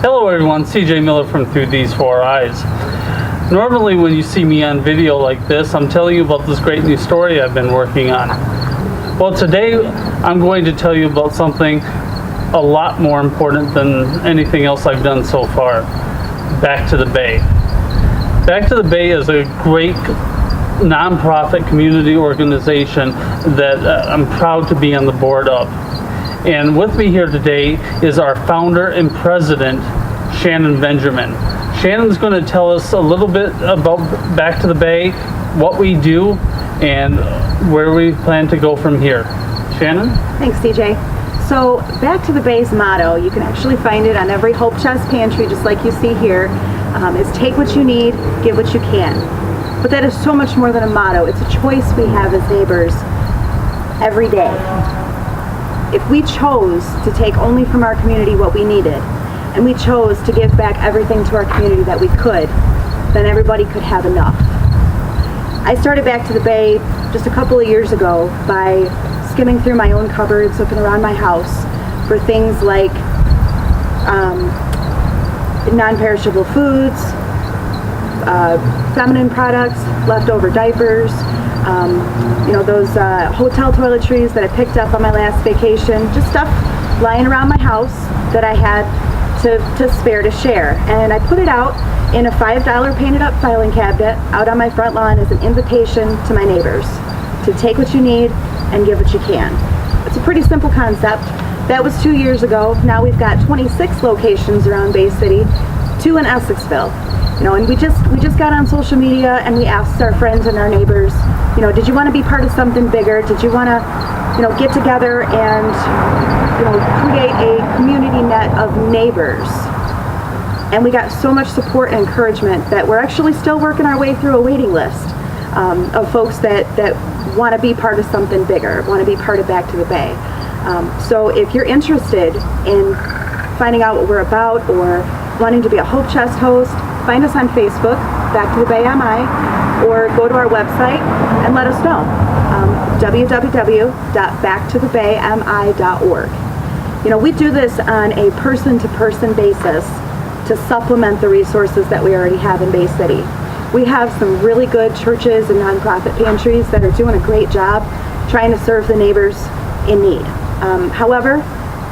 Hello everyone, CJ Miller from Through These Four Eyes. Normally when you see me on video like this, I'm telling you about this great new story I've been working on. Well, today I'm going to tell you about something a lot more important than anything else I've done so far. Back to the Bay. Back to the Bay is a great nonprofit community organization that I'm proud to be on the board of. And with me here today is our founder and president, Shannon Benjamin. Shannon's going to tell us a little bit about Back to the Bay, what we do, and where we plan to go from here. Shannon? Thanks, CJ. So Back to the Bay's motto, you can actually find it on every Hope Chest pantry, just like you see here, is take what you need, give what you can. But that is so much more than a motto. It's a choice we have as neighbors every day. If we chose to take only from our community what we needed, and we chose to give back everything to our community that we could, then everybody could have enough. I started Back to the Bay just a couple of years ago by skimming through my own cupboards, looking around my house for things like non-perishable foods, feminine products, leftover diapers, those hotel toiletries that I picked up on my last vacation, just stuff lying around my house that I had to spare to share. And I put it out in a $5 painted up filing cabinet out on my front lawn as an invitation to my neighbors to take what you need and give what you can. It's a pretty simple concept. That was 2 years ago. Now we've got 26 locations around Bay City, 2 in Essexville. And we just got on social media and we asked our friends and our neighbors, did you want to be part of something bigger? Did you want to, get together and, create a community net of neighbors? And we got so much support and encouragement that we're actually still working our way through a waiting list of folks that want to be part of something bigger, want to be part of Back to the Bay. So if you're interested in finding out what we're about or wanting to be a Hope Chest host, find us on Facebook, Back to the Bay MI, or go to our website and let us know, www.backtothebaymi.org. We do this on a person-to-person basis to supplement the resources that we already have in Bay City. We have some really good churches and nonprofit pantries that are doing a great job trying to serve the neighbors in need. However,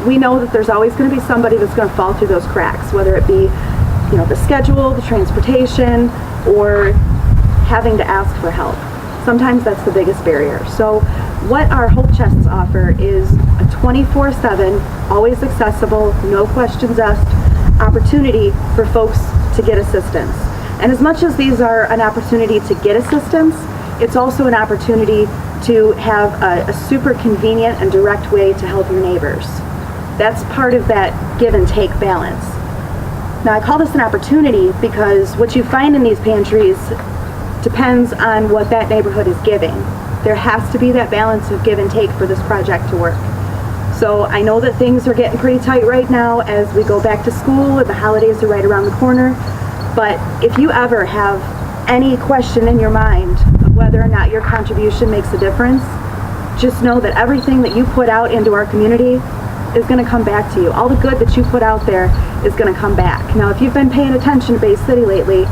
we know that there's always going to be somebody that's going to fall through those cracks, whether it be the schedule, the transportation, or having to ask for help. Sometimes that's the biggest barrier. So what our Hope Chests offer is a 24/7, always accessible, no questions asked opportunity for folks to get assistance. And as much as these are an opportunity to get assistance, it's also an opportunity to have a super convenient and direct way to help your neighbors. That's part of that give and take balance. Now, I call this an opportunity because what you find in these pantries depends on what that neighborhood is giving. There has to be that balance of give and take for this project to work. So I know that things are getting pretty tight right now as we go back to school and the holidays are right around the corner. But if you ever have any question in your mind of whether or not your contribution makes a difference, just know that everything that you put out into our community is going to come back to you. All the good that you put out there is going to come back. Now, if you've been paying attention to Bay City lately,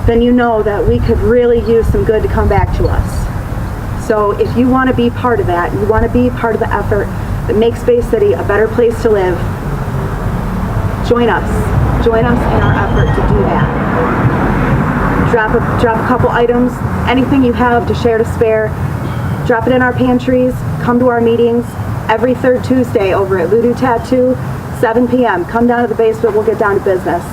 then you know that we could really use some good to come back to us. So if you want to be part of that, you want to be part of the effort that makes Bay City a better place to live, join us. Join us in our effort to do that. Drop a couple items, anything you have to share to spare, drop it in our pantries, come to our meetings every third Tuesday over at Voodoo Tattoo, 7 p.m. Come down to the basement, we'll get down to business.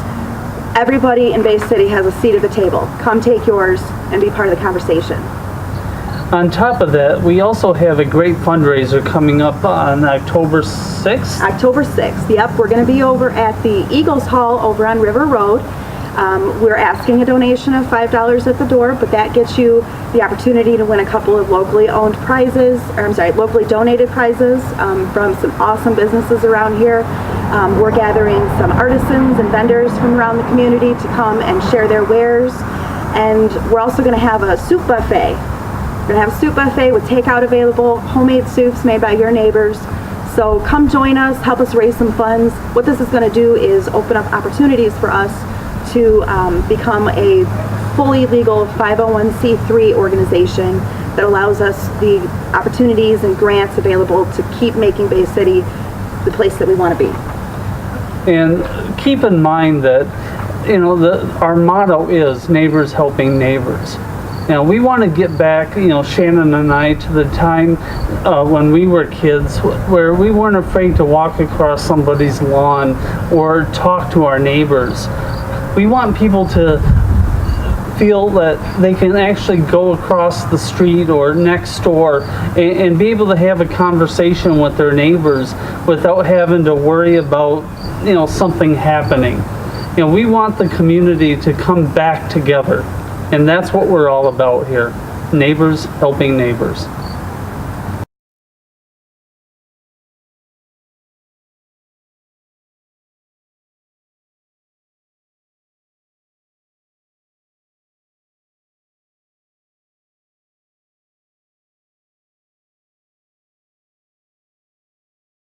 Everybody in Bay City has a seat at the table. Come take yours and be part of the conversation. On top of that, we also have a great fundraiser coming up on October 6th. October 6th, yep. We're going to be over at the Eagles Hall over on River Road. We're asking a donation of $5 at the door, but that gets you the opportunity to win a couple of locally donated prizes from some awesome businesses around here. We're gathering some artisans and vendors from around the community to come and share their wares. And we're also going to have a soup buffet. We're going to have a soup buffet with takeout available, homemade soups made by your neighbors, So come join us, help us raise some funds. What this is going to do is open up opportunities for us to become a fully legal 501c3 organization that allows us the opportunities and grants available to keep making Bay City the place that we want to be. And keep in mind that, you know, our motto is neighbors helping neighbors. You know, we want to get back, you know, Shannon and I, to the time when we were kids where we weren't afraid to walk across somebody's lawn or talk to our neighbors. We want people to feel that they can actually go across the street or next door and be able to have a conversation with their neighbors without having to worry about, you know, something happening. You know, we want the community to come back together, and that's what we're all about here. Neighbors helping neighbors.